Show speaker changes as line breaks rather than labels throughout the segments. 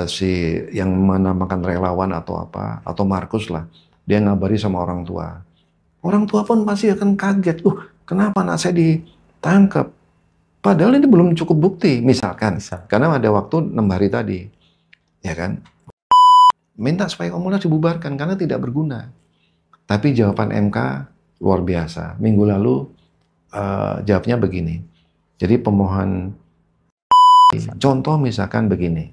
si yang menamakan relawan atau apa, atau Markus lah, dia ngabari sama orang tua. Orang tua pun pasti akan kaget, kenapa anak saya ditangkap? Padahal ini belum cukup bukti, misalkan, karena ada waktu 6 hari tadi, ya kan? Minta supaya Kompolnas dibubarkan karena tidak berguna. Tapi jawaban MK luar biasa. Minggu lalu jawabnya begini. Jadi pemohon, contoh misalkan begini,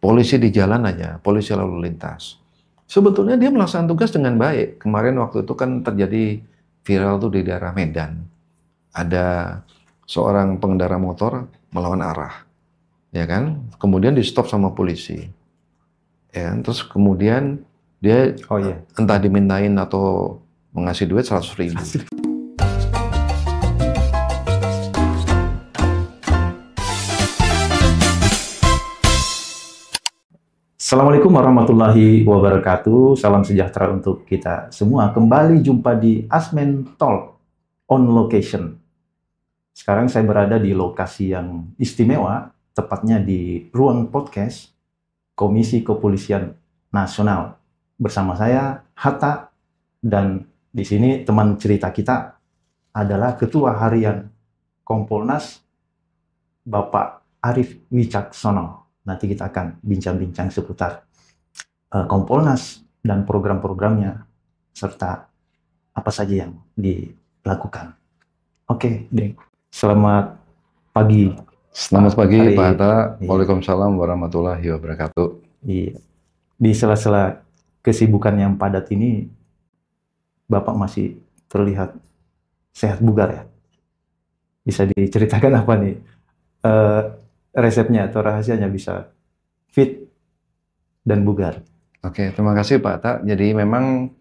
polisi di jalan aja, polisi lalu lintas. Sebetulnya dia melaksanakan tugas dengan baik. Kemarin waktu itu kan terjadi viral tuh di daerah Medan. Ada seorang pengendara motor melawan arah, ya kan? Kemudian di stop sama polisi, ya. Terus kemudian dia entah dimintain atau mengasih duit 100.000.
Assalamualaikum warahmatullahi wabarakatuh. Salam sejahtera untuk kita semua. Kembali jumpa di Asmen Talk on Location. Sekarang saya berada di lokasi yang istimewa, tepatnya di ruang podcast Komisi Kepolisian Nasional. Bersama saya, Hatta, dan di sini teman cerita kita adalah Ketua Harian Kompolnas, Bapak Arief Wicaksono. Nanti kita akan bincang-bincang seputar Kompolnas dan program-programnya, serta apa saja yang dilakukan. Oke, Deng. Selamat pagi.
Selamat pagi, Pak Hatta. Waalaikumsalam warahmatullahi wabarakatuh.
Iya. Di sela-sela kesibukan yang padat ini, Bapak masih terlihat sehat bugar ya? Bisa diceritakan apa nih? Resepnya atau rahasianya bisa fit dan bugar.
Oke, terima kasih Pak Hatta. Jadi memang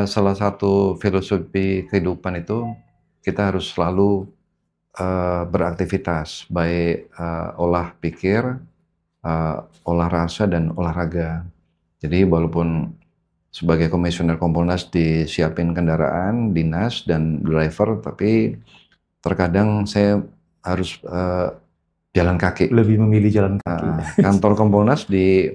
salah satu filosofi kehidupan itu kita harus selalu beraktivitas, baik olah pikir, olah rasa, dan olahraga. Jadi walaupun sebagai komisioner Kompolnas disiapin kendaraan, dinas, dan driver, tapi terkadang saya harus jalan kaki.
Lebih memilih jalan kaki.
Kantor Kompolnas di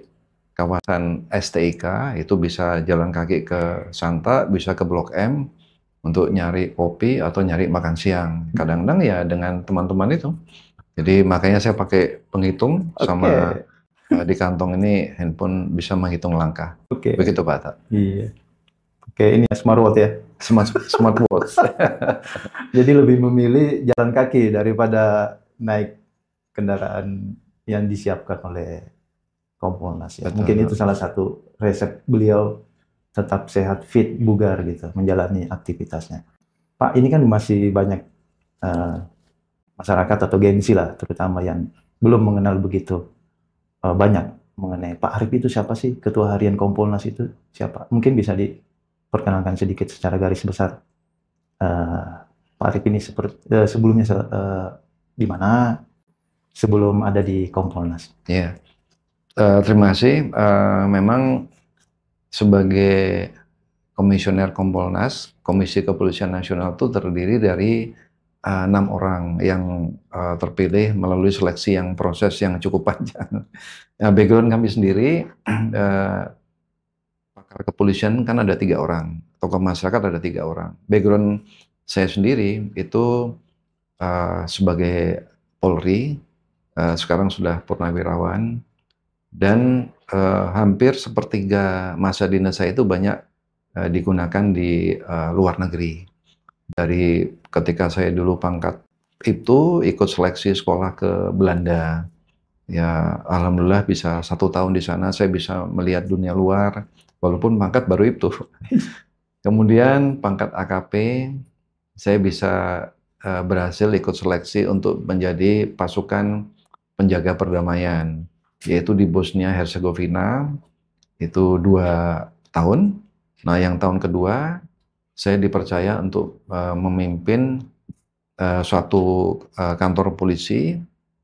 kawasan STIK, itu bisa jalan kaki ke Santa, bisa ke Blok M untuk nyari kopi atau nyari makan siang. Kadang-kadang ya dengan teman-teman itu. Jadi makanya saya pakai penghitung sama di kantong ini handphone bisa menghitung langkah. Begitu Pak Hatta.
Iya. Ini smartwatch ya?
Smartwatch.
Jadi lebih memilih jalan kaki daripada naik kendaraan yang disiapkan oleh Kompolnas ya. Mungkin itu salah satu resep beliau tetap sehat, fit, bugar gitu, menjalani aktivitasnya. Pak, ini kan masih banyak masyarakat atau gengsi lah, terutama yang belum mengenal begitu banyak mengenai Pak Arief itu siapa sih, Ketua Harian Kompolnas itu siapa? Mungkin bisa diperkenalkan sedikit secara garis besar. Pak Arief ini sebelumnya di mana sebelum ada di Kompolnas?
Iya, terima kasih. Memang sebagai komisioner Kompolnas, Komisi Kepolisian Nasional itu terdiri dari 6 orang yang terpilih melalui seleksi yang proses yang cukup panjang. Nah, background kami sendiri, pakar kepolisian kan ada 3 orang, tokoh masyarakat ada 3 orang. Background saya sendiri itu sebagai Polri, sekarang sudah purnawirawan, dan hampir sepertiga masa dinas saya itu banyak digunakan di luar negeri. Dari ketika saya dulu pangkat itu ikut seleksi sekolah ke Belanda. Ya, alhamdulillah bisa 1 tahun di sana, saya bisa melihat dunia luar, walaupun pangkat baru itu. Kemudian pangkat AKP, saya bisa berhasil ikut seleksi untuk menjadi pasukan penjaga perdamaian, yaitu di Bosnia Herzegovina, itu 2 tahun. Nah, yang tahun kedua, saya dipercaya untuk memimpin suatu kantor polisi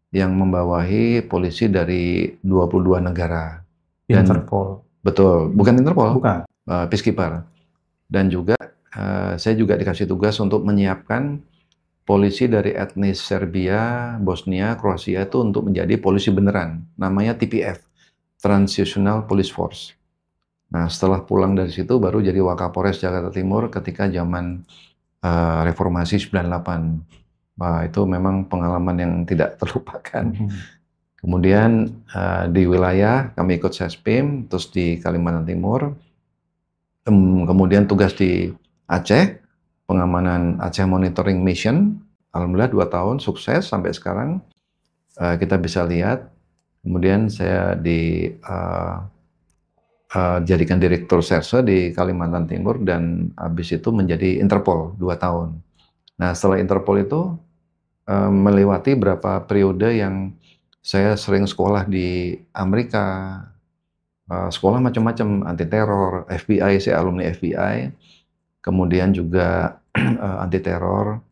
yang membawahi polisi dari 22 negara. Dan,
Interpol?
Betul, bukan Interpol,
bukan.
Peacekeeper. Dan juga saya juga dikasih tugas untuk menyiapkan polisi dari etnis Serbia, Bosnia, Kroasia itu untuk menjadi polisi beneran, namanya TPF, Transitional Police Force. Nah, setelah pulang dari situ baru jadi Wakapolres Jakarta Timur ketika zaman Reformasi 98. Wah, itu memang pengalaman yang tidak terlupakan. Kemudian di wilayah kami ikut Sespim, terus di Kalimantan Timur, kemudian tugas di Aceh, pengamanan Aceh Monitoring Mission. Alhamdulillah 2 tahun sukses sampai sekarang. Kita bisa lihat. Kemudian saya jadikan direktur Serse di Kalimantan Timur dan habis itu menjadi Interpol 2 tahun. Nah, setelah Interpol itu melewati berapa periode yang saya sering sekolah di Amerika, sekolah macam-macam, anti teror, FBI, saya alumni FBI, kemudian juga anti teror,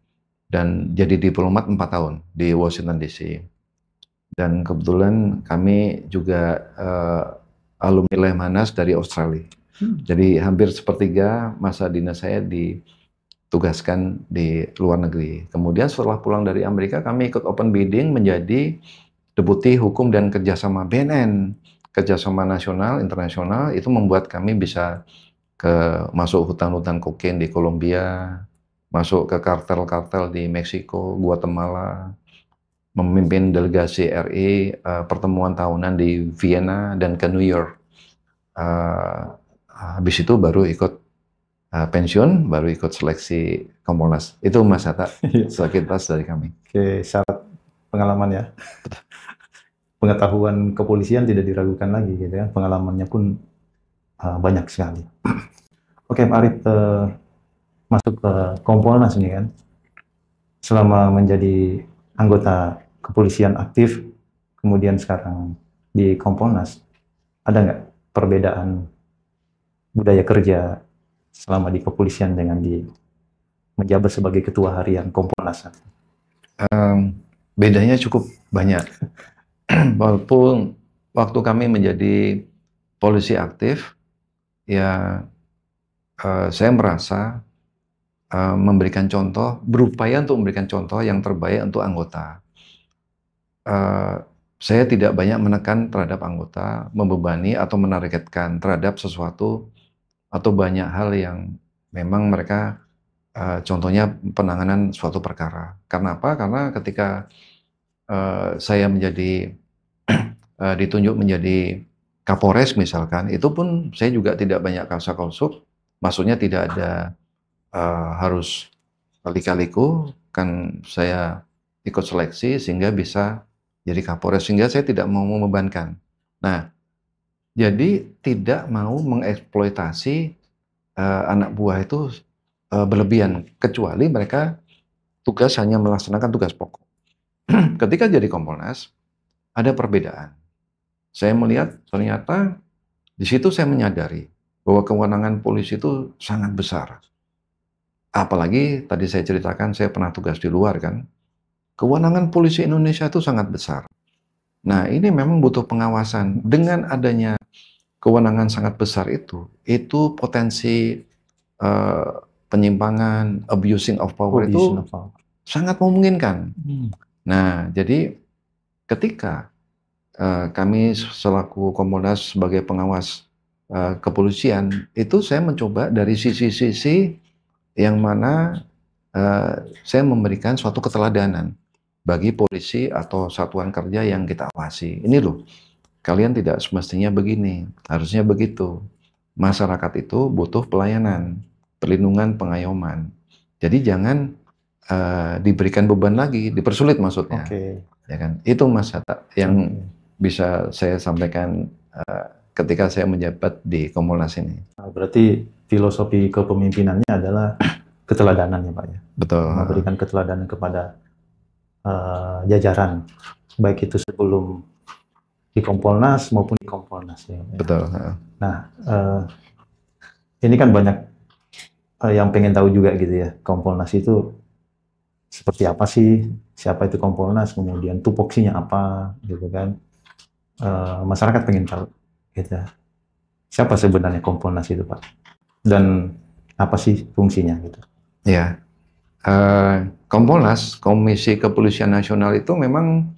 dan jadi diplomat 4 tahun di Washington DC. Dan kebetulan kami juga alumni Lemhanas dari Australia. Jadi hampir sepertiga masa dinas saya ditugaskan di luar negeri. Kemudian setelah pulang dari Amerika, kami ikut open bidding menjadi Deputi Hukum dan Kerjasama BNN. Kerjasama nasional, internasional, itu membuat kami bisa masuk hutan-hutan kokain di Kolombia, masuk ke kartel-kartel di Meksiko, Guatemala, memimpin delegasi RI, pertemuan tahunan di Vienna dan ke New York. Habis itu baru ikut pensiun, baru ikut seleksi Kompolnas. Itu Mas Hatta, sekilas dari kami.
Oke, syarat pengalaman ya. Pengetahuan kepolisian tidak diragukan lagi gitu ya. Pengalamannya pun banyak sekali. Oke, Pak Arif, masuk ke Kompolnas ini kan. Selama menjadi anggota kepolisian aktif, kemudian sekarang di Kompolnas, ada nggak perbedaan budaya kerja selama di kepolisian dengan di menjabat sebagai ketua harian Kompolnas?
Bedanya cukup banyak. Walaupun waktu kami menjadi polisi aktif, ya saya merasa memberikan contoh, berupaya untuk memberikan contoh yang terbaik untuk anggota. Saya tidak banyak menekan terhadap anggota, membebani atau menargetkan terhadap sesuatu atau banyak hal yang memang mereka, contohnya penanganan suatu perkara. Karena apa? Karena ketika saya menjadi ditunjuk menjadi Kapolres misalkan, itu pun saya juga tidak banyak kasak-kusuk, maksudnya tidak ada harus kali-kaliku, kan saya ikut seleksi sehingga bisa jadi Kapolres, sehingga saya tidak mau membebankan. Nah, jadi tidak mau mengeksploitasi anak buah itu berlebihan, kecuali mereka tugas hanya melaksanakan tugas pokok. Ketika jadi Kompolnas, ada perbedaan. Saya melihat ternyata di situ saya menyadari bahwa kewenangan polisi itu sangat besar. Apalagi tadi saya ceritakan saya pernah tugas di luar kan. Kewenangan polisi Indonesia itu sangat besar. Nah, ini memang butuh pengawasan. Dengan adanya kewenangan sangat besar itu potensi penyimpangan, abusing of power itu sangat memungkinkan. Nah, jadi ketika kami selaku Kompolnas sebagai pengawas kepolisian, itu saya mencoba dari sisi-sisi yang mana saya memberikan suatu keteladanan bagi polisi atau satuan kerja yang kita awasi. Ini loh, kalian tidak semestinya begini, harusnya begitu. Masyarakat itu butuh pelayanan, perlindungan, pengayoman. Jadi jangan diberikan beban lagi, dipersulit maksudnya. Ya kan? Itu Mas Hatta yang bisa saya sampaikan ketika saya menjabat di Kompolnas ini.
Berarti filosofi kepemimpinannya adalah keteladanan ya Pak ya?
Betul.
Memberikan keteladanan kepada jajaran, baik itu sebelum di Kompolnas maupun di Kompolnas ya.
Betul.
Nah, ini kan banyak yang pengen tahu juga gitu ya, Kompolnas itu seperti apa sih, siapa itu Kompolnas, kemudian tupoksinya apa gitu kan. Masyarakat pengen tahu gitu. Siapa sebenarnya Kompolnas itu Pak? Dan apa sih fungsinya gitu?
Ya, Kompolnas, Komisi Kepolisian Nasional itu memang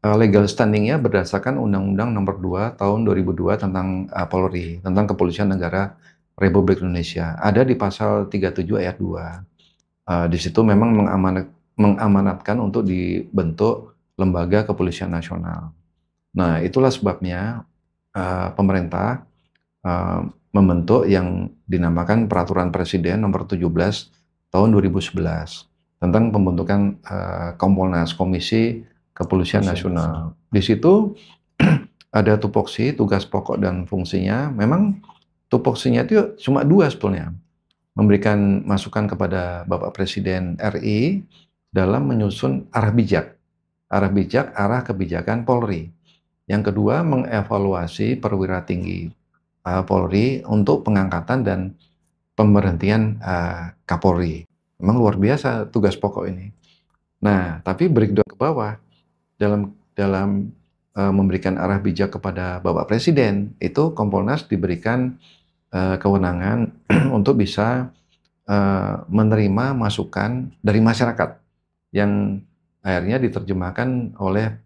legal standing-nya berdasarkan Undang-Undang Nomor 2 Tahun 2002 tentang Polri, tentang Kepolisian Negara Republik Indonesia. Ada di pasal 37 ayat 2. Di situ memang mengamanatkan untuk dibentuk lembaga kepolisian nasional. Nah, itulah sebabnya pemerintah membentuk yang dinamakan Peraturan Presiden Nomor 17 Tahun 2011 tentang pembentukan Kompolnas, Komisi Kepolisian Nasional. Di situ ada tupoksi, tugas pokok dan fungsinya. Memang tupoksinya itu cuma 2 sebetulnya. Memberikan masukan kepada Bapak Presiden RI dalam menyusun arah bijak, arah kebijakan Polri. Yang kedua, mengevaluasi perwira tinggi Polri untuk pengangkatan dan pemberhentian Kapolri. Memang luar biasa tugas pokok ini. Nah, tapi breakdown ke bawah dalam memberikan arah bijak kepada Bapak Presiden, itu Kompolnas diberikan kewenangan untuk bisa menerima masukan dari masyarakat yang akhirnya diterjemahkan oleh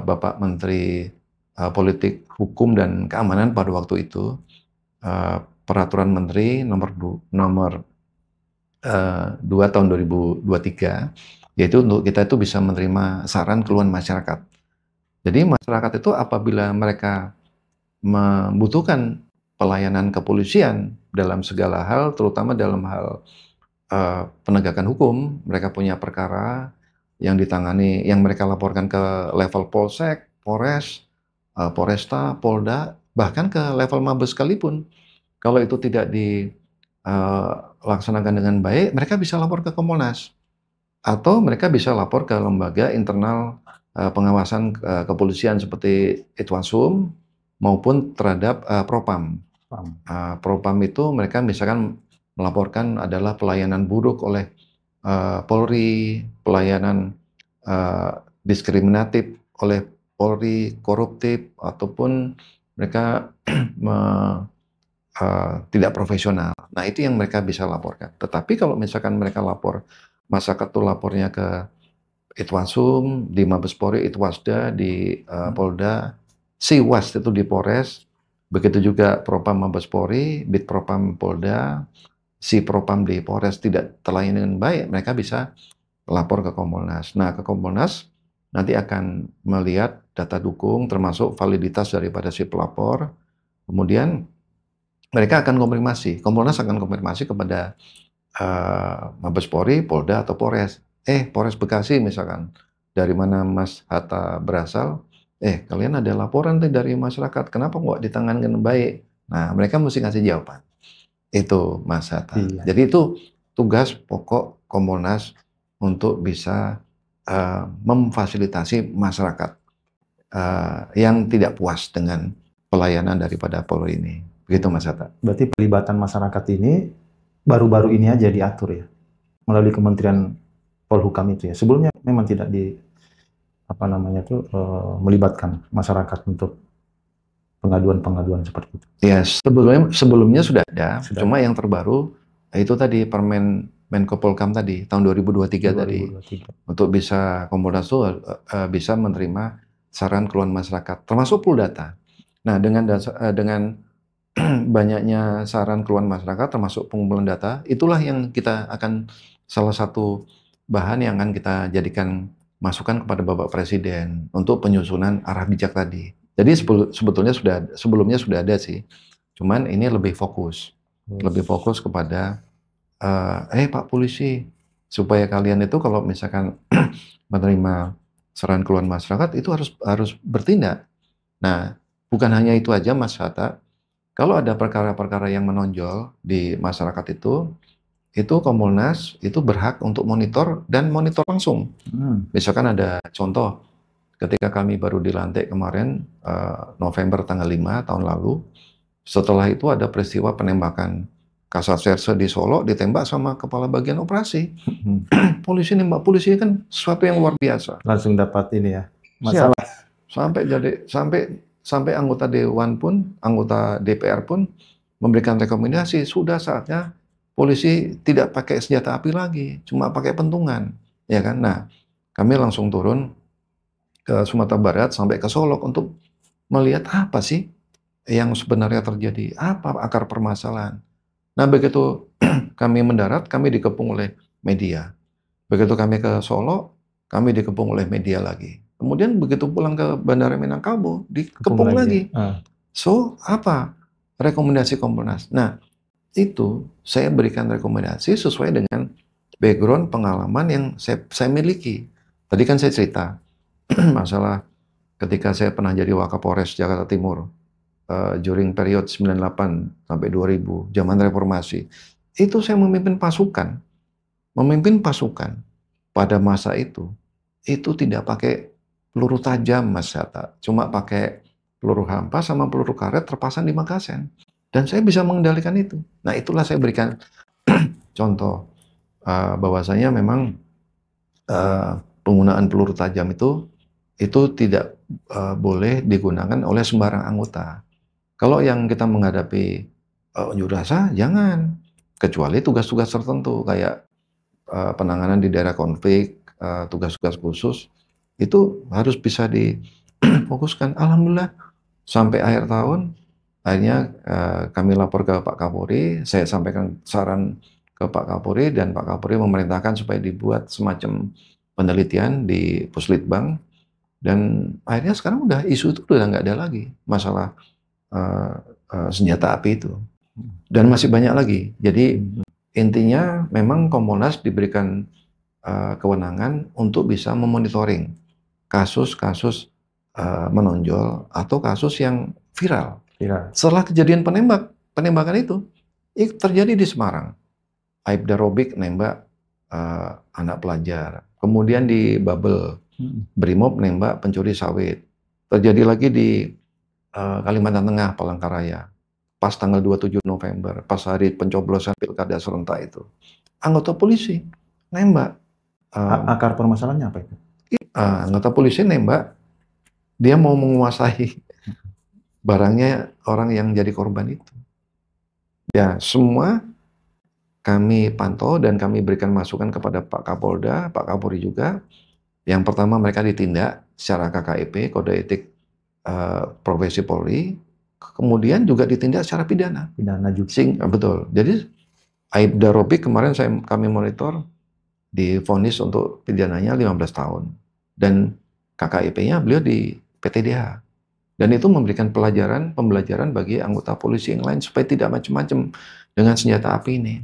Bapak Menteri Politik, Hukum, dan Keamanan pada waktu itu, Peraturan Menteri nomor 2 tahun 2023, yaitu untuk kita itu bisa menerima saran keluhan masyarakat. Jadi masyarakat itu apabila mereka membutuhkan pelayanan kepolisian dalam segala hal, terutama dalam hal penegakan hukum, mereka punya perkara yang ditangani, yang mereka laporkan ke level Polsek, Polres, Polresta, Polda, bahkan ke level Mabes sekalipun. Kalau itu tidak dilaksanakan dengan baik, mereka bisa lapor ke Kompolnas. Atau mereka bisa lapor ke lembaga internal pengawasan kepolisian seperti Itwasum maupun terhadap Propam. Propam itu mereka misalkan melaporkan adalah pelayanan buruk oleh Polri, pelayanan diskriminatif oleh Polri, koruptif, ataupun mereka tidak profesional. Nah, itu yang mereka bisa laporkan. Tetapi kalau misalkan mereka lapor, masyarakat itu lapornya ke Itwasum, di Mabes Polri, Itwasda, di Polda, Siwas itu di Polres, begitu juga Propam Mabes Polri, Bid Propam Polda, si Propam di Polres tidak terlayani dengan baik, mereka bisa lapor ke Kompolnas. Nah, ke Kompolnas nanti akan melihat data dukung, termasuk validitas daripada si pelapor. Kemudian mereka akan konfirmasi, Kompolnas akan konfirmasi kepada Mabes Polri, Polda, atau Polres. Polres Bekasi misalkan, dari mana Mas Hatta berasal, kalian ada laporan dari masyarakat, kenapa nggak ditangani dengan baik? Nah, mereka mesti ngasih jawaban. Itu Mas Hatta. Iya. Jadi itu tugas pokok Kompolnas untuk bisa memfasilitasi masyarakat yang tidak puas dengan pelayanan daripada Polri ini. Begitu Mas Hatta.
Berarti pelibatan masyarakat ini baru-baru ini aja diatur ya, melalui Kementerian Polhukam itu ya. Sebelumnya memang tidak melibatkan masyarakat untuk pengaduan-pengaduan seperti itu.
Ya, sebelumnya sudah ada. Cuma yang terbaru itu tadi Permen Menko Polhukam tadi tahun 2023 tadi, untuk bisa Kompolnas itu bisa menerima saran keluhan masyarakat, termasuk pool data. Nah, dengan banyaknya saran keluhan masyarakat, termasuk pengumpulan data, itulah yang kita akan salah satu bahan yang akan kita jadikan masukan kepada Bapak Presiden untuk penyusunan arah bijak tadi. Jadi sebetulnya sebelumnya sudah ada sih, cuman ini lebih fokus kepada Pak Polisi, supaya kalian itu kalau misalkan menerima saran keluhan masyarakat itu harus bertindak. Nah, bukan hanya itu aja Mas Hatta, kalau ada perkara-perkara yang menonjol di masyarakat itu Kompolnas itu berhak untuk monitor langsung. Misalkan ada contoh, ketika kami baru dilantik kemarin, November tanggal 5 tahun lalu, setelah itu ada peristiwa penembakan Kasat Serse di Solo, ditembak sama kepala bagian operasi. Polisi nembak polisi kan sesuatu yang luar biasa.
Langsung dapat ini ya, masalah.
Sampai anggota Dewan pun, anggota DPR pun memberikan rekomendasi, sudah saatnya polisi tidak pakai senjata api lagi, cuma pakai pentungan, ya kan? Nah, kami langsung turun ke Sumatera Barat sampai ke Solok untuk melihat apa sih yang sebenarnya terjadi, apa akar permasalahan. Nah, begitu kami mendarat, kami dikepung oleh media. Begitu kami ke Solo, kami dikepung oleh media lagi. Kemudian begitu pulang ke Bandara Minangkabau,
Kepung
dikepung
lagi.
lagi. So, apa rekomendasi Kompolnas? Nah, itu saya berikan rekomendasi sesuai dengan background pengalaman yang saya miliki. Tadi kan saya cerita masalah ketika saya pernah jadi Wakapolres Jakarta Timur during period 98 sampai 2000, zaman reformasi. Itu saya memimpin pasukan. Memimpin pasukan pada masa itu tidak pakai peluru tajam, Mas Hatta. Cuma pakai peluru hampa sama peluru karet terpasang di magazen. Dan saya bisa mengendalikan itu. Nah, itulah saya berikan contoh bahwasanya memang penggunaan peluru tajam itu tidak boleh digunakan oleh sembarang anggota. Kalau yang kita menghadapi unjuk rasa, jangan. Kecuali tugas-tugas tertentu kayak penanganan di daerah konflik, tugas-tugas khusus, itu harus bisa difokuskan. Alhamdulillah, sampai akhir tahun, akhirnya kami lapor ke Pak Kapolri, saya sampaikan saran ke Pak Kapolri, dan Pak Kapolri memerintahkan supaya dibuat semacam penelitian di Puslitbang, dan akhirnya sekarang udah isu itu udah nggak ada lagi, masalah senjata api itu. Dan masih banyak lagi. Jadi intinya memang Kompolnas diberikan kewenangan untuk bisa memonitoring kasus-kasus menonjol atau kasus yang viral. Setelah kejadian penembakan itu terjadi di Semarang. Aibda Robik nembak anak pelajar. Kemudian di Babel, Brimob nembak pencuri sawit. Terjadi lagi di Kalimantan Tengah, Palangkaraya. Pas tanggal 27 November, pas hari pencoblosan pilkada serentak itu. Anggota polisi nembak.
Akar permasalahannya apa itu?
Anggota polisi nembak, dia mau menguasai barangnya orang yang jadi korban itu. Ya, semua kami pantau dan kami berikan masukan kepada Pak Kapolda, Pak Kapolri juga. Yang pertama mereka ditindak secara KKEP, Kode Etik Profesi Polri. Kemudian juga ditindak secara pidana.
Pidana juga.
Betul. Jadi Aibda Robik kemarin kami monitor divonis untuk pidananya 15 tahun. Dan KKIP-nya beliau di PTDH. Dan itu memberikan pembelajaran bagi anggota polisi yang lain supaya tidak macam-macam dengan senjata api ini.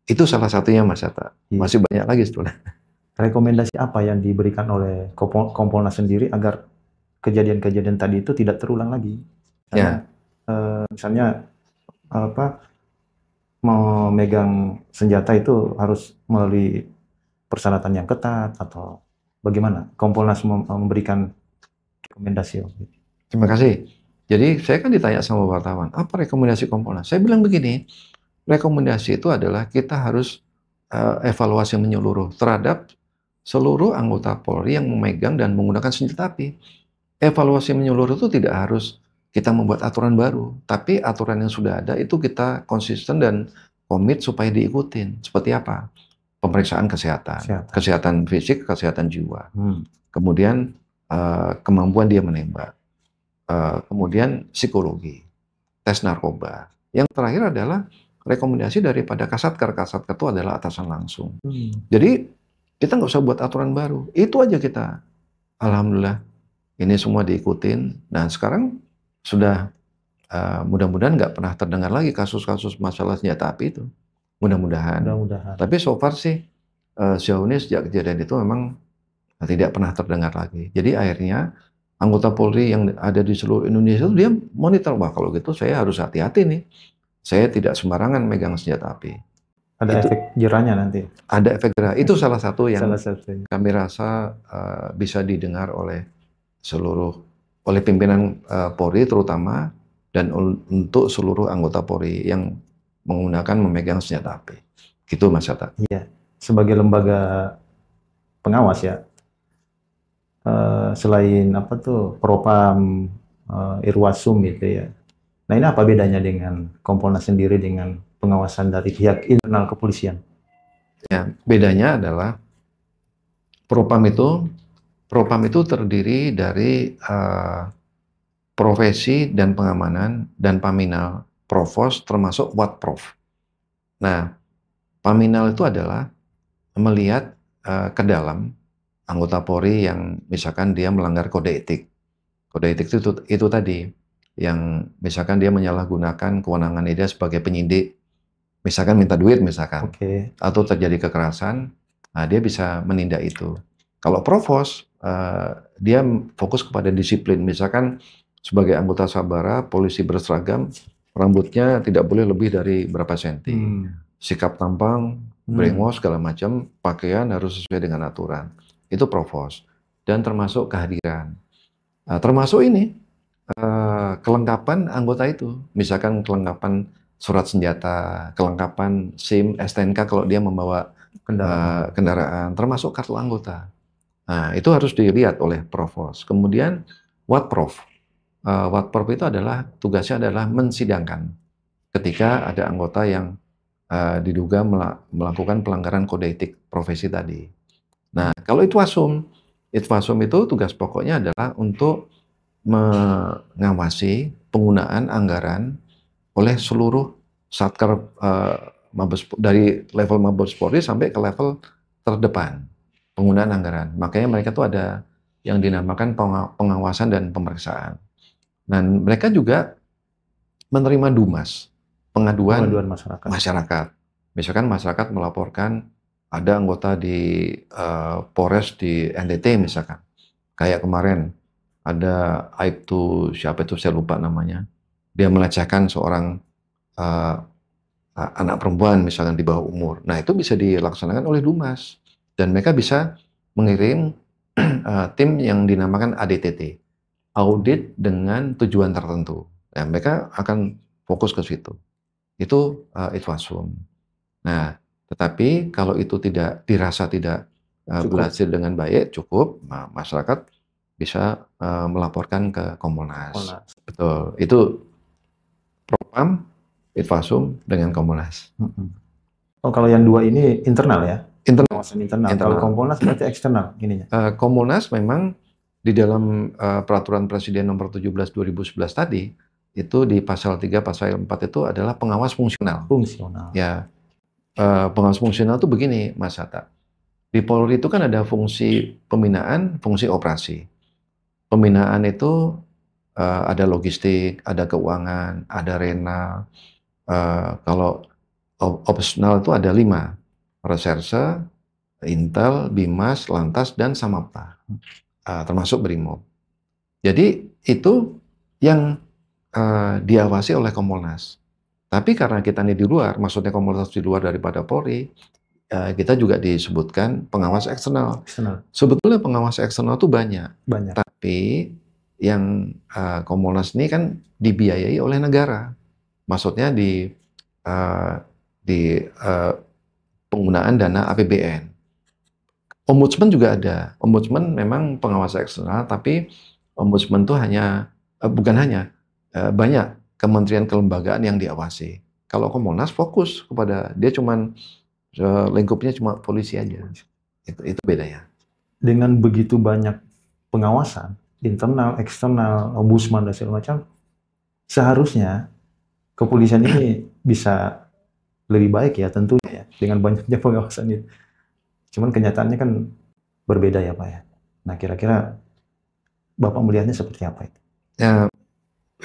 Itu salah satunya, Mas Hatta. Masih banyak lagi sebetulnya.
Rekomendasi apa yang diberikan oleh Kompolnas sendiri agar kejadian-kejadian tadi itu tidak terulang lagi? Karena, misalnya memegang senjata itu harus melalui persyaratan yang ketat atau bagaimana Kompolnas memberikan rekomendasi?
Terima kasih. Jadi saya kan ditanya sama wartawan, apa rekomendasi Kompolnas? Saya bilang begini, rekomendasi itu adalah kita harus evaluasi menyeluruh terhadap seluruh anggota Polri yang memegang dan menggunakan senjata api. Evaluasi menyeluruh itu tidak harus kita membuat aturan baru, tapi aturan yang sudah ada itu kita konsisten dan komit supaya diikutin. Seperti apa? Pemeriksaan kesehatan fisik, kesehatan jiwa. Kemudian kemampuan dia menembak. Kemudian psikologi, tes narkoba. Yang terakhir adalah rekomendasi daripada Kasatker. Kasatker itu adalah atasan langsung. Jadi kita nggak usah buat aturan baru. Itu aja kita. Alhamdulillah ini semua diikutin. Nah sekarang sudah mudah-mudahan nggak pernah terdengar lagi kasus-kasus masalah senjata api itu. Mudah-mudahan. Tapi so far sih sejauh ini sejak kejadian itu memang tidak pernah terdengar lagi. Jadi akhirnya anggota Polri yang ada di seluruh Indonesia itu dia monitor, wah kalau gitu saya harus hati-hati nih. Saya tidak sembarangan megang senjata api.
Ada efek jerahnya nanti?
Ada efek jerah. Itu salah satu yang kami rasa bisa didengar oleh pimpinan Polri terutama, dan untuk seluruh anggota Polri yang menggunakan memegang senjata api. Gitu Mas Hatta.
Iya. Sebagai lembaga pengawas ya, selain Propam, Irwasum gitu ya. Nah ini apa bedanya dengan Kompolnas sendiri dengan pengawasan dari pihak internal kepolisian?
Ya, bedanya adalah Propam itu Propam itu terdiri dari profesi dan pengamanan dan paminal, provos termasuk watprov. Nah, paminal itu adalah melihat ke dalam anggota Polri yang misalkan dia melanggar kode etik. Kode etik itu tadi yang misalkan dia menyalahgunakan kewenangan dia sebagai penyidik, misalkan minta duit misalkan, atau terjadi kekerasan, nah dia bisa menindak itu. Kalau provos, dia fokus kepada disiplin, misalkan sebagai anggota Sabara, polisi berseragam, rambutnya tidak boleh lebih dari berapa senti, sikap tampang, brengos segala macam, pakaian harus sesuai dengan aturan. Itu provos, dan termasuk kehadiran. Termasuk ini, kelengkapan anggota itu, misalkan kelengkapan surat senjata, kelengkapan SIM, STNK kalau dia membawa kendaraan, termasuk kartu anggota. Nah, itu harus dilihat oleh provos. Kemudian watprov. Watprov itu adalah tugasnya adalah mensidangkan ketika ada anggota yang diduga melakukan pelanggaran kode etik profesi tadi. Nah, kalau itwasum itu tugas pokoknya adalah untuk mengawasi penggunaan anggaran oleh seluruh satker dari level Mabes Polri sampai ke level terdepan penggunaan anggaran. Makanya mereka tuh ada yang dinamakan pengawasan dan pemeriksaan. Dan mereka juga menerima DUMAS, pengaduan masyarakat. Misalkan masyarakat melaporkan ada anggota di Polres di NTT misalkan. Kayak kemarin ada Aibtu, siapa itu saya lupa namanya. Dia melecehkan seorang anak perempuan misalkan di bawah umur. Nah, itu bisa dilaksanakan oleh DUMAS. Dan mereka bisa mengirim tim yang dinamakan ADTT. Audit dengan tujuan tertentu. Nah, mereka akan fokus ke situ. Itu itwasum. Nah, tetapi kalau itu dirasa tidak berhasil dengan baik, cukup, masyarakat bisa melaporkan ke Kompolnas. Betul. Itu Propam, itwasum dengan Kompolnas.
Oh, kalau yang dua ini internal ya?
Internal.
Kalau Kompolnas berarti eksternal ininya.
Kompolnas memang di dalam peraturan Presiden nomor 17 2011 tadi, itu di pasal 3, pasal 4 itu adalah pengawas fungsional. Ya, pengawas fungsional itu begini, Mas Hatta. Di Polri itu kan ada fungsi pembinaan, fungsi operasi. Pembinaan itu ada logistik, ada keuangan, ada renal. Kalau operasional itu ada 5, reserse, Intel, Bimas, Lantas, dan Samapta. Termasuk Brimob. Jadi itu yang diawasi oleh Kompolnas. Tapi karena kita ini di luar, maksudnya Kompolnas di luar daripada Polri, kita juga disebutkan pengawas eksternal. Sebetulnya pengawas eksternal itu banyak. Tapi yang Kompolnas ini kan dibiayai oleh negara. Maksudnya di penggunaan dana APBN. Ombudsman juga ada. Ombudsman memang pengawas eksternal, tapi Ombudsman itu banyak kementerian kelembagaan yang diawasi. Kalau Kompolnas fokus kepada, dia cuman lingkupnya cuma polisi aja. Itu bedanya.
Dengan begitu banyak pengawasan, internal, eksternal, Ombudsman dan segala macam, seharusnya kepolisian ini bisa lebih baik ya tentunya ya, dengan banyaknya pengawasan itu. Cuman kenyataannya kan berbeda ya Pak ya. Nah kira-kira Bapak melihatnya seperti apa itu?
Ya,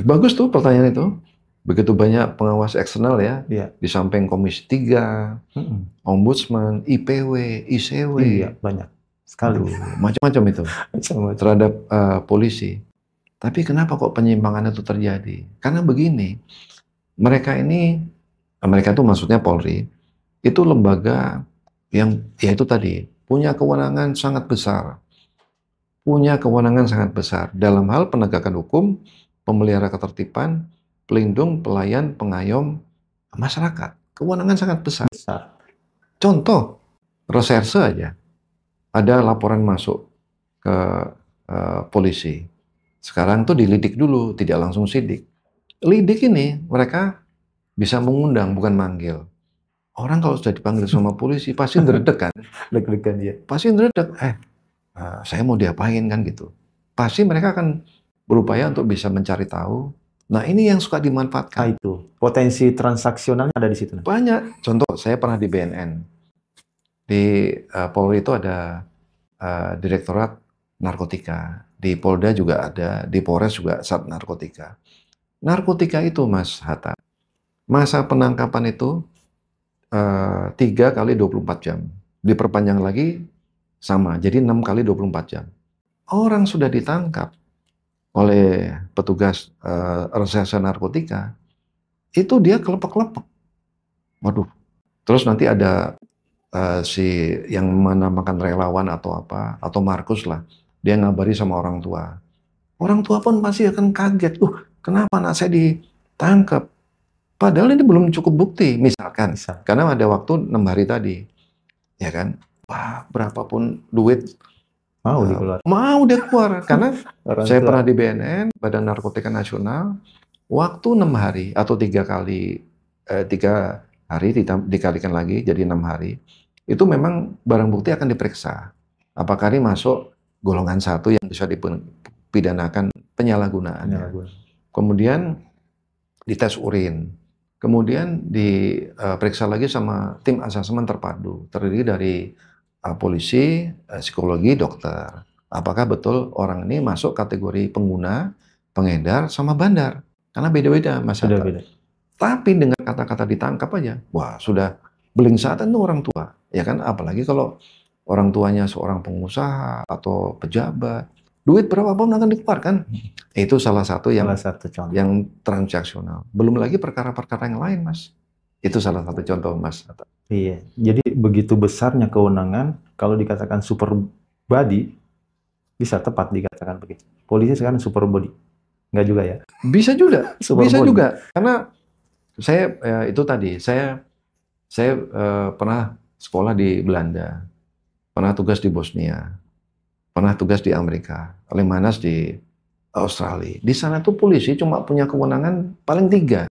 bagus tuh pertanyaan itu. Begitu banyak pengawas eksternal ya. Di samping Komisi 3, Ombudsman, IPW, ICW.
Iya, banyak sekali.
Macam-macam itu terhadap polisi. Tapi kenapa kok penyimpangan itu terjadi? Karena begini, mereka itu maksudnya Polri, itu lembaga yang ya itu tadi punya kewenangan sangat besar. Dalam hal penegakan hukum, pemelihara ketertiban, pelindung, pelayan, pengayom masyarakat. Kewenangan sangat besar. Contoh, reserse aja. Ada laporan masuk ke polisi. Sekarang tuh dilidik dulu, tidak langsung sidik. Lidik ini mereka bisa mengundang, bukan manggil. Orang kalau sudah dipanggil sama polisi pasti ndredeg kan?
Deg-degan dia.
Pasti ndredeg. saya mau diapain kan gitu. Pasti mereka akan berupaya untuk bisa mencari tahu. Nah ini yang suka dimanfaatkan.
Itu potensi transaksionalnya ada di situ.
Banyak. Contoh, saya pernah di BNN. Di Polri itu ada Direktorat Narkotika. Di Polda juga ada, di Polres juga Sat Narkotika. Narkotika itu, Mas Hatta, masa penangkapan itu 3 kali 24 jam. Diperpanjang lagi sama, jadi 6 kali 24 jam. Orang sudah ditangkap oleh petugas reserse narkotika, itu dia kelepek-kelepek. Waduh. Terus nanti ada si yang menamakan relawan atau apa, atau Markus lah, dia ngabari sama orang tua. Orang tua pun pasti akan kaget, kenapa anak saya ditangkap? Padahal ini belum cukup bukti, misalkan. Karena ada waktu 6 hari tadi, ya kan? Wah, berapapun duit
Mau dikeluar.
mau dia keluar. Karena saya
tua.
pernah di BNN, Badan Narkotika Nasional, waktu 6 hari atau 3 hari dikalikan lagi jadi 6 hari, itu memang barang bukti akan diperiksa. Apakah ini masuk golongan 1 yang bisa dipidanakan penyalahgunaannya. Kemudian dites urin. Kemudian diperiksa lagi sama tim asesmen terpadu, terdiri dari polisi, psikologi, dokter. Apakah betul orang ini masuk kategori pengguna, pengedar, sama bandar? Karena beda-beda, Mas Hatta.
Beda-beda.
Tapi dengan kata-kata ditangkap aja, wah sudah beling saat itu orang tua, ya kan? Apalagi kalau orang tuanya seorang pengusaha atau pejabat, duit berapapun akan dikeluarkan. Itu salah satu
contoh.
Yang transaksional. Belum lagi perkara-perkara yang lain, Mas. Itu salah satu contoh, Mas.
Iya. Jadi begitu besarnya kewenangan, kalau dikatakan super body, bisa tepat dikatakan begitu. Polisi sekarang super body. Enggak juga ya?
Bisa juga. Bisa
body.
juga. Karena saya itu tadi, saya pernah sekolah di Belanda, pernah tugas di Bosnia, pernah tugas di Amerika, Lemanas di Australia. Di sana tuh polisi cuma punya kewenangan paling 3.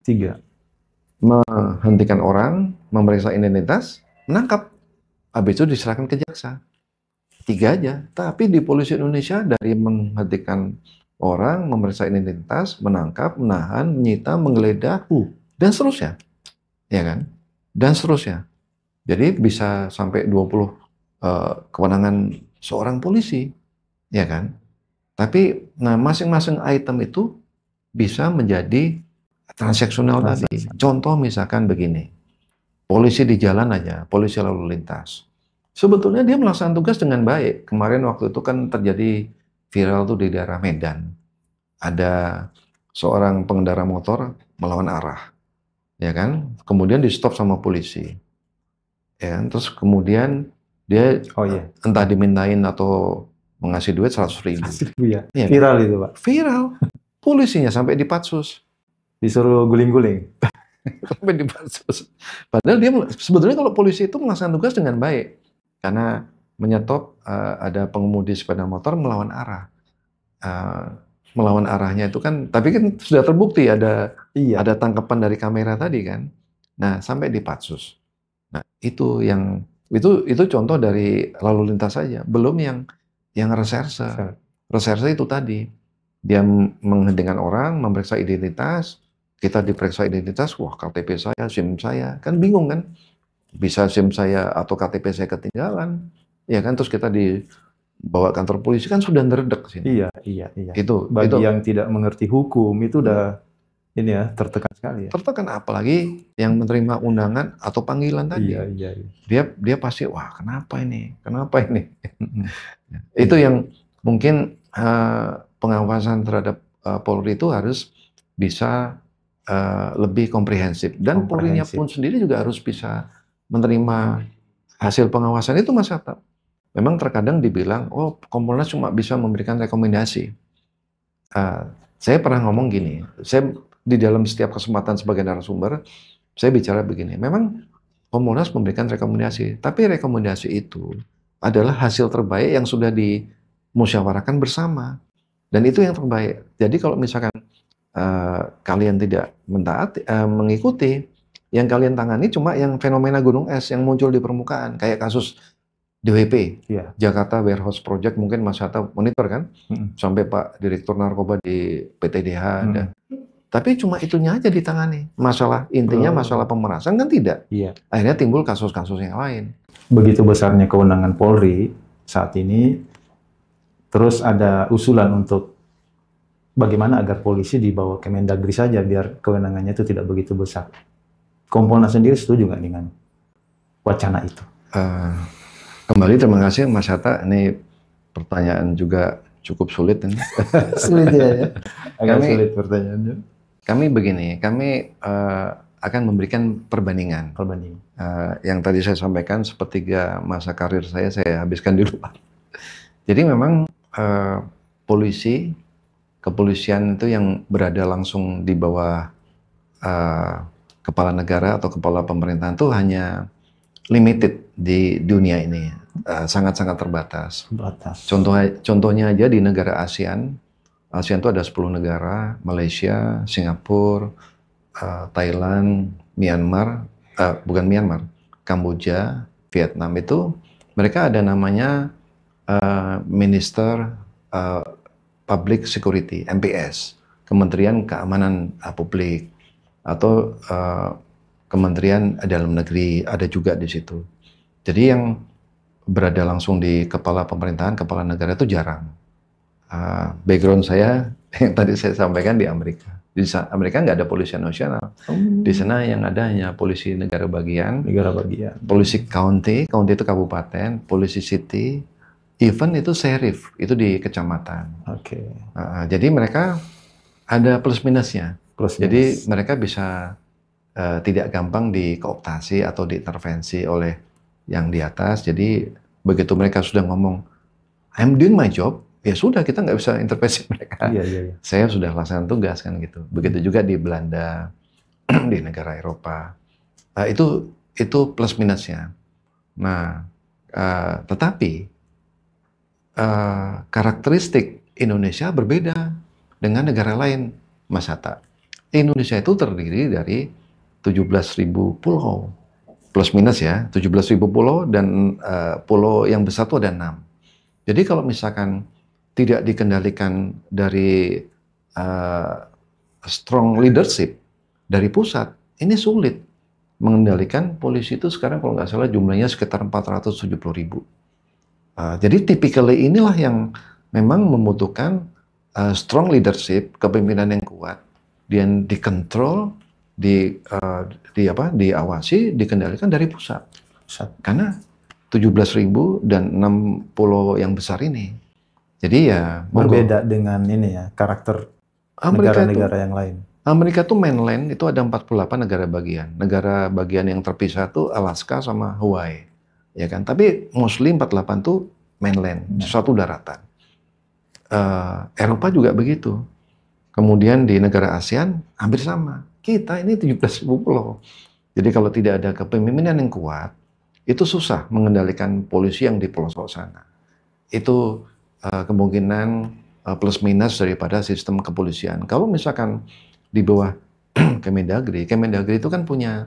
Menghentikan orang, memeriksa identitas, menangkap. Habis itu diserahkan ke jaksa. 3 aja. Tapi di polisi Indonesia dari menghentikan orang, memeriksa identitas, menangkap, menahan, menyita, menggeledah, dan seterusnya. Ya kan? Dan seterusnya. Jadi bisa sampai 20 kewenangan seorang polisi. Ya kan? Tapi masing-masing item itu bisa menjadi transaksional tadi. Contoh misalkan begini, polisi di jalan aja, polisi lalu lintas. Sebetulnya dia melaksanakan tugas dengan baik. Kemarin waktu itu kan terjadi viral tuh di daerah Medan. Ada seorang pengendara motor melawan arah, ya kan? Kemudian di stop sama polisi, ya kan? Terus kemudian dia entah dimintain atau mengasih duit 100.000.
Ya. Viral itu, Pak.
Viral. Polisinya sampai dipatsus.
Disuruh guling-guling.
Sampai dipatsus. Padahal dia sebetulnya kalau polisi itu melaksanakan tugas dengan baik. Karena menyetop ada pengemudi sepeda motor melawan arah. Melawan arahnya itu kan, tapi kan sudah terbukti ada tangkapan dari kamera tadi kan. Nah, sampai dipatsus. Nah, itu contoh dari lalu lintas saja, belum yang reserse. Reserse itu tadi, dia menghentikan orang, memeriksa identitas, kita diperiksa identitas, wah KTP saya, SIM saya, kan bingung kan? Bisa SIM saya atau KTP saya ketinggalan, ya kan? Terus kita dibawa kantor polisi kan sudah ngeredek sini.
Iya.
Itu
bagi yang tidak mengerti hukum itu udah ini ya, tertekan sekali ya.
Tertekan, apalagi yang menerima undangan atau panggilan tadi.
Iya.
Dia pasti, wah kenapa ini? Itu yang mungkin pengawasan terhadap Polri itu harus bisa lebih komprehensif. Dan Polri-nya pun sendiri juga harus bisa menerima hasil pengawasan itu, Mas Hatta. Memang terkadang dibilang, Kompolnas cuma bisa memberikan rekomendasi. Saya pernah ngomong gini, saya di dalam setiap kesempatan sebagai narasumber, saya bicara begini, memang Kompolnas memberikan rekomendasi, tapi rekomendasi itu adalah hasil terbaik yang sudah dimusyawarahkan bersama. Dan itu yang terbaik. Jadi kalau misalkan kalian tidak mengikuti, yang kalian tangani cuma yang fenomena gunung es yang muncul di permukaan, kayak kasus DWP,
Iya.
Jakarta Warehouse Project, mungkin Mas Hatta monitor kan, sampai Pak Direktur Narkoba di PTDH ada. Tapi cuma itunya aja ditangani. Masalah intinya masalah pemerasan kan tidak.
Iya.
Akhirnya timbul kasus-kasus yang lain.
Begitu besarnya kewenangan Polri saat ini, terus ada usulan untuk bagaimana agar polisi dibawa Kemendagri saja biar kewenangannya itu tidak begitu besar. Kompolnas sendiri setuju nggak dengan wacana itu?
Kembali terima kasih Mas Hatta. Ini pertanyaan juga cukup sulit ini.
Sulit ya. Agak
Kami-
sulit pertanyaannya.
Kami begini, kami akan memberikan perbandingan.
Perbanding.
Yang tadi saya sampaikan, sepertiga masa karir saya habiskan di luar. Jadi memang polisi, kepolisian itu yang berada langsung di bawah kepala negara atau kepala pemerintahan itu hanya limited di dunia ini, sangat-sangat terbatas.
Batas.
Contohnya aja di negara ASEAN. ASEAN itu ada 10 negara, Malaysia, Singapura, Thailand, Myanmar, bukan Myanmar, Kamboja, Vietnam itu mereka ada namanya Minister Public Security, MPS, Kementerian Keamanan Publik, atau Kementerian Dalam Negeri ada juga di situ. Jadi yang berada langsung di kepala pemerintahan, kepala negara itu jarang. Background saya yang tadi saya sampaikan di Amerika. Di Amerika nggak ada polisi nasional. Di sana yang ada hanya polisi negara bagian, polisi county itu kabupaten, polisi city, even itu sheriff, itu di kecamatan.
Oke.
Jadi mereka ada plus minusnya.
Plus
Jadi
minus.
mereka bisa tidak gampang dikooptasi atau diintervensi oleh yang di atas. Jadi begitu mereka sudah ngomong, I'm doing my job, ya sudah, kita nggak bisa intervensi mereka.
Iya.
Saya sudah laksanakan tugas kan gitu. Begitu juga di Belanda, di negara Eropa. Itu plus minusnya. Nah, tetapi karakteristik Indonesia berbeda dengan negara lain, Mas Hatta. Indonesia itu terdiri dari 17.000 pulau. Plus minus ya, 17.000 pulau dan pulau yang besar itu ada 6. Jadi kalau misalkan tidak dikendalikan dari strong leadership dari pusat, ini sulit mengendalikan. Polisi itu sekarang kalau nggak salah jumlahnya sekitar 470.000. Jadi typically inilah yang memang membutuhkan strong leadership, kepemimpinan yang kuat, dan dikontrol, diawasi, dikendalikan dari pusat. Karena 17.000 dan 6 pulau yang besar ini. Jadi ya
berbeda dengan ini ya, karakter negara-negara yang lain.
Amerika tuh mainland itu ada 48 negara bagian. Negara bagian yang terpisah tuh Alaska sama Hawaii. Ya kan? Tapi mostly 48 tuh mainland, suatu daratan. Eropa juga begitu. Kemudian di negara ASEAN hampir sama. Kita ini 17.000 pulau. Jadi kalau tidak ada kepemimpinan yang kuat, itu susah mengendalikan polisi yang di pelosok sana. Itu kemungkinan plus minus daripada sistem kepolisian. Kalau misalkan di bawah Kemendagri itu kan punya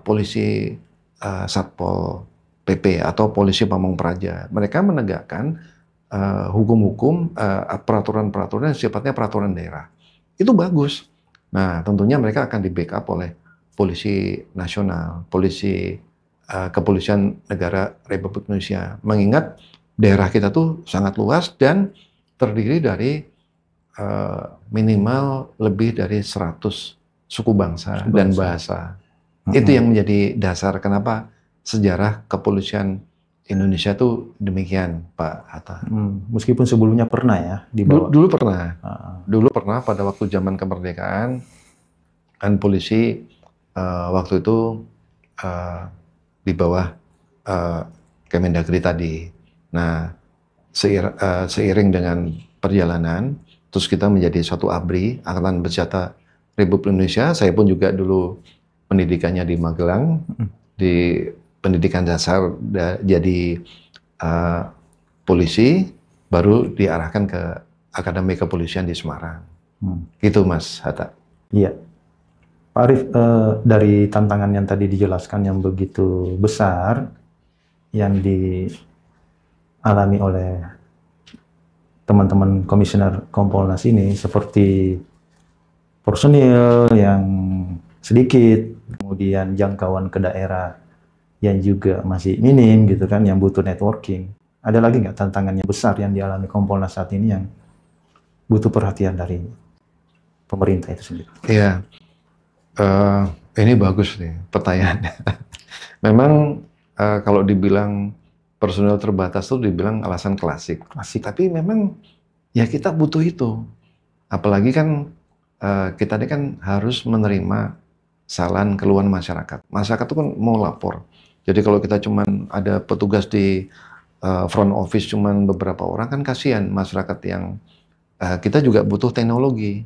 polisi Satpol PP atau polisi Pamong Praja. Mereka menegakkan hukum-hukum, peraturan-peraturan yang sifatnya peraturan daerah. Itu bagus. Nah, tentunya mereka akan di-backup oleh polisi nasional, kepolisian negara Republik Indonesia. Mengingat daerah kita tuh sangat luas dan terdiri dari minimal lebih dari 100 suku bangsa dan bahasa. Itu yang menjadi dasar kenapa sejarah kepolisian Indonesia itu demikian, Pak Hatta.
Meskipun sebelumnya pernah ya dibawa.
Dulu pernah. Dulu pernah pada waktu zaman kemerdekaan kan polisi waktu itu di bawah Kemendagri tadi. Nah, seiring dengan perjalanan, terus kita menjadi suatu ABRI, Angkatan Bersenjata Republik Indonesia. Saya pun juga dulu pendidikannya di Magelang, di pendidikan dasar jadi polisi, baru diarahkan ke Akademi Kepolisian di Semarang. Gitu Mas Hatta.
Iya. Pak Arief, dari tantangan yang tadi dijelaskan yang begitu besar, yang dialami oleh teman-teman komisioner Kompolnas ini, seperti personil yang sedikit, kemudian jangkauan ke daerah yang juga masih minim gitu kan, yang butuh networking. Ada lagi nggak tantangan yang besar yang dialami Kompolnas saat ini yang butuh perhatian dari pemerintah itu sendiri?
Iya, ini bagus nih pertanyaannya. Memang kalau dibilang personel terbatas itu dibilang alasan klasik. Tapi memang ya kita butuh itu. Apalagi kan kita ini kan harus menerima saran keluhan masyarakat. Masyarakat itu kan mau lapor. Jadi kalau kita cuman ada petugas di front office cuman beberapa orang kan kasihan masyarakat yang kita juga butuh teknologi.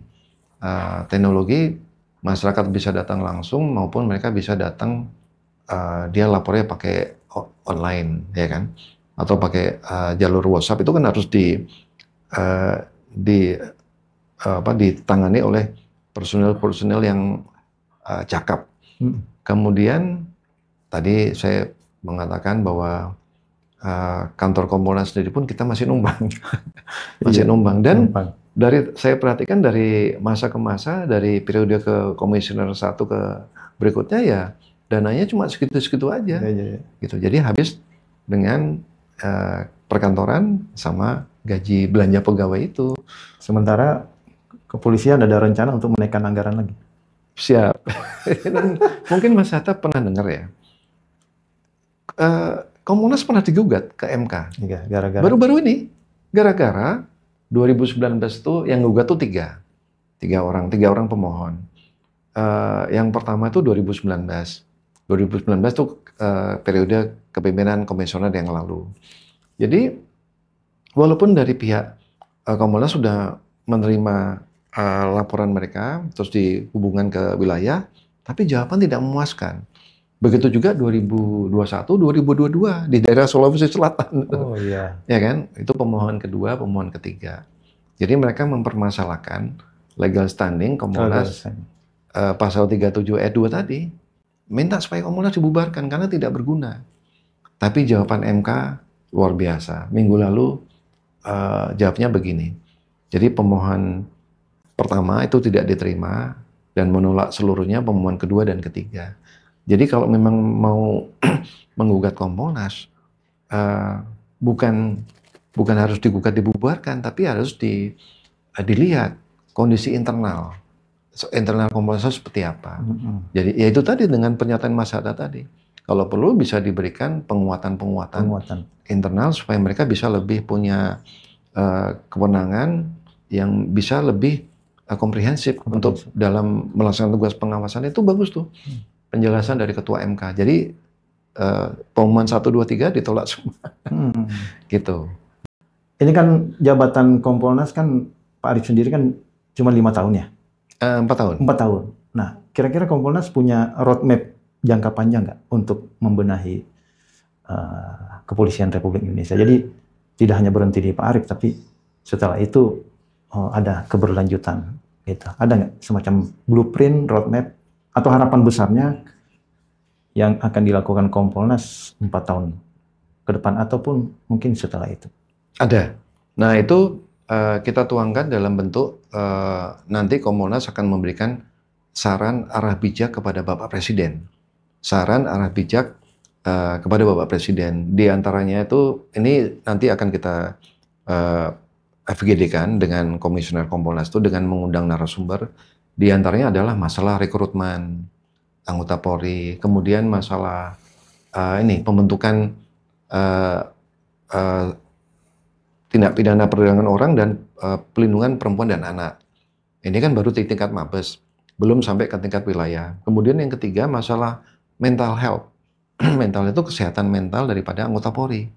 Teknologi masyarakat bisa datang langsung maupun mereka bisa datang dia lapornya pakai online, ya kan, atau pakai jalur WhatsApp. Itu kan harus ditangani oleh personel yang cakap. Kemudian tadi saya mengatakan bahwa kantor Kompolnas sendiri pun kita masih numpang, dan saya perhatikan dari masa ke masa, dari periode ke komisioner 1 ke berikutnya ya dananya cuma segitu-segitu aja, gitu. Jadi habis dengan perkantoran sama gaji belanja pegawai itu.
Sementara kepolisian ada rencana untuk menaikkan anggaran lagi.
Siap. Dan mungkin Mas Hatta pernah dengar ya, Kompolnas pernah digugat ke MK.
Iya, gara-gara
Baru-baru ini, gara-gara 2019 itu yang gugat tuh tiga orang pemohon. Yang pertama itu 2019 itu periode kepemimpinan komisioner yang lalu. Jadi walaupun dari pihak Kompolnas sudah menerima laporan mereka, terus dihubungkan ke wilayah, tapi jawaban tidak memuaskan. Begitu juga 2021, 2022 di daerah Sulawesi Selatan.
Oh iya.
Ya kan? Itu pemohon kedua, pemohon ketiga. Jadi mereka mempermasalahkan legal standing Kompolnas pasal 37 ayat 2 tadi. Minta supaya Kompolnas dibubarkan karena tidak berguna. Tapi jawaban MK luar biasa. Minggu lalu jawabnya begini. Jadi pemohon pertama itu tidak diterima dan menolak seluruhnya pemohon kedua dan ketiga. Jadi kalau memang mau menggugat Kompolnas, bukan harus digugat dibubarkan, tapi harus dilihat kondisi internal Kompolnas seperti apa. Jadi ya itu tadi dengan pernyataan Mas Hatta tadi. Kalau perlu bisa diberikan penguatan internal supaya mereka bisa lebih punya kewenangan yang bisa lebih komprehensif untuk dalam melaksanakan tugas pengawasan. Itu bagus tuh. Penjelasan dari Ketua MK. Jadi pengumuman 1, 2, 3 ditolak semua. Gitu.
Ini kan jabatan Kompolnas kan Pak Arief sendiri kan cuma 5 tahun ya?
4 tahun.
4 tahun. Nah, kira-kira Kompolnas punya roadmap jangka panjang nggak untuk membenahi kepolisian Republik Indonesia? Jadi tidak hanya berhenti di Pak Arief, tapi setelah itu ada keberlanjutan. Gitu. Ada nggak semacam blueprint, roadmap, atau harapan besarnya yang akan dilakukan Kompolnas 4 tahun ke depan ataupun mungkin setelah itu?
Ada. Nah itu kita tuangkan dalam bentuk nanti Kompolnas akan memberikan saran arah bijak kepada Bapak Presiden. Saran arah bijak kepada Bapak Presiden. Di antaranya itu ini nanti akan kita FGD-kan dengan Komisioner Kompolnas itu dengan mengundang narasumber. Di antaranya adalah masalah rekrutmen anggota Polri, kemudian masalah pembentukan tindak pidana perdagangan orang dan pelindungan perempuan dan anak. Ini kan baru di tingkat Mabes, belum sampai ke tingkat wilayah. Kemudian yang ketiga masalah mental health. Mental itu kesehatan mental daripada anggota Polri.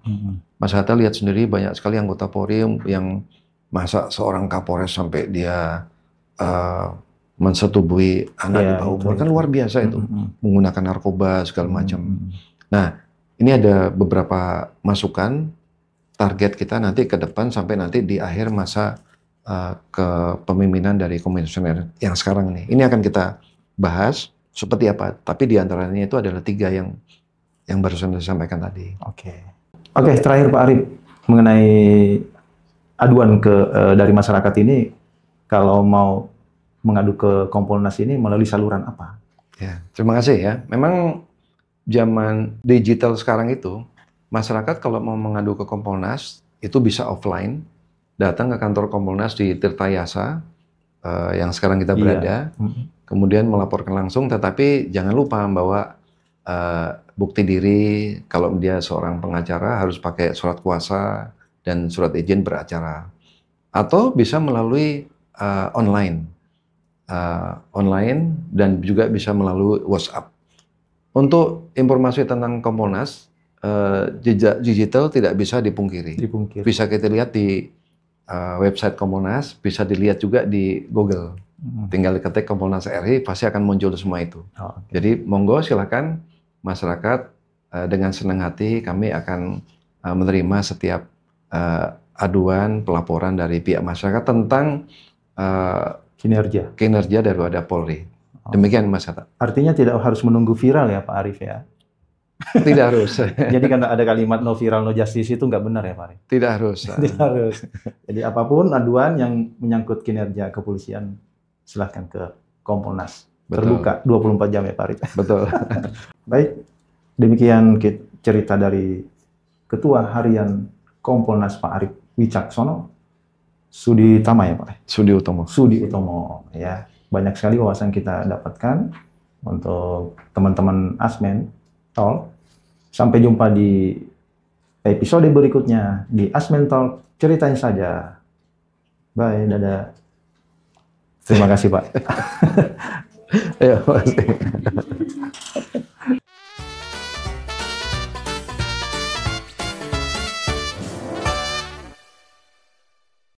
Mas Hatta lihat sendiri banyak sekali anggota Polri yang masa seorang Kapolres sampai dia mensetubuhi anak di bawah umur, kan luar biasa itu, menggunakan narkoba segala macam. Nah, ini ada beberapa masukan target kita nanti ke depan sampai nanti di akhir masa kepemimpinan dari komisioner yang sekarang nih. Ini akan kita bahas seperti apa. Tapi di antaranya itu adalah 3 yang yang barusan saya sampaikan tadi.
Oke. Oke, terakhir Pak Arif, mengenai aduan dari masyarakat ini, kalau mau mengadu ke Kompolnas ini melalui saluran apa?
Ya, terima kasih ya. Memang zaman digital sekarang itu, masyarakat kalau mau mengadu ke Kompolnas itu bisa offline, datang ke kantor Kompolnas di Tirtayasa yang sekarang kita berada, kemudian melaporkan langsung. Tetapi jangan lupa bawa bukti diri. Kalau dia seorang pengacara harus pakai surat kuasa dan surat izin beracara, atau bisa melalui online dan juga bisa melalui WhatsApp. Untuk informasi tentang Kompolnas, jejak digital tidak bisa dipungkiri. Bisa kita lihat di website Kompolnas, bisa dilihat juga di Google. Tinggal ketik Kompolnas RI, pasti akan muncul semua itu. Jadi monggo silakan masyarakat, dengan senang hati kami akan menerima setiap aduan, pelaporan dari pihak masyarakat tentang kinerja daripada Polri. Demikian Mas Hatta.
Artinya tidak harus menunggu viral ya Pak Arif ya?
Tidak harus.
Jadi karena ada kalimat no viral no justice itu nggak benar ya Pak Arif?
Tidak harus.
Tidak harus. Jadi apapun aduan yang menyangkut kinerja kepolisian, silahkan ke Kompolnas. Terbuka 24 jam ya Pak Arif.
Betul.
Baik, demikian cerita dari Ketua Harian Kompolnas Pak Arif Wicaksono Suditama ya Pak?
Sudi Utomo.
Sudi Utomo ya. Banyak sekali wawasan kita dapatkan untuk teman-teman Asmen Talk. Sampai jumpa di episode berikutnya di Asmen Talk. Ceritain saja. Bye, dadah. Terima kasih Pak.
Ya, makasih.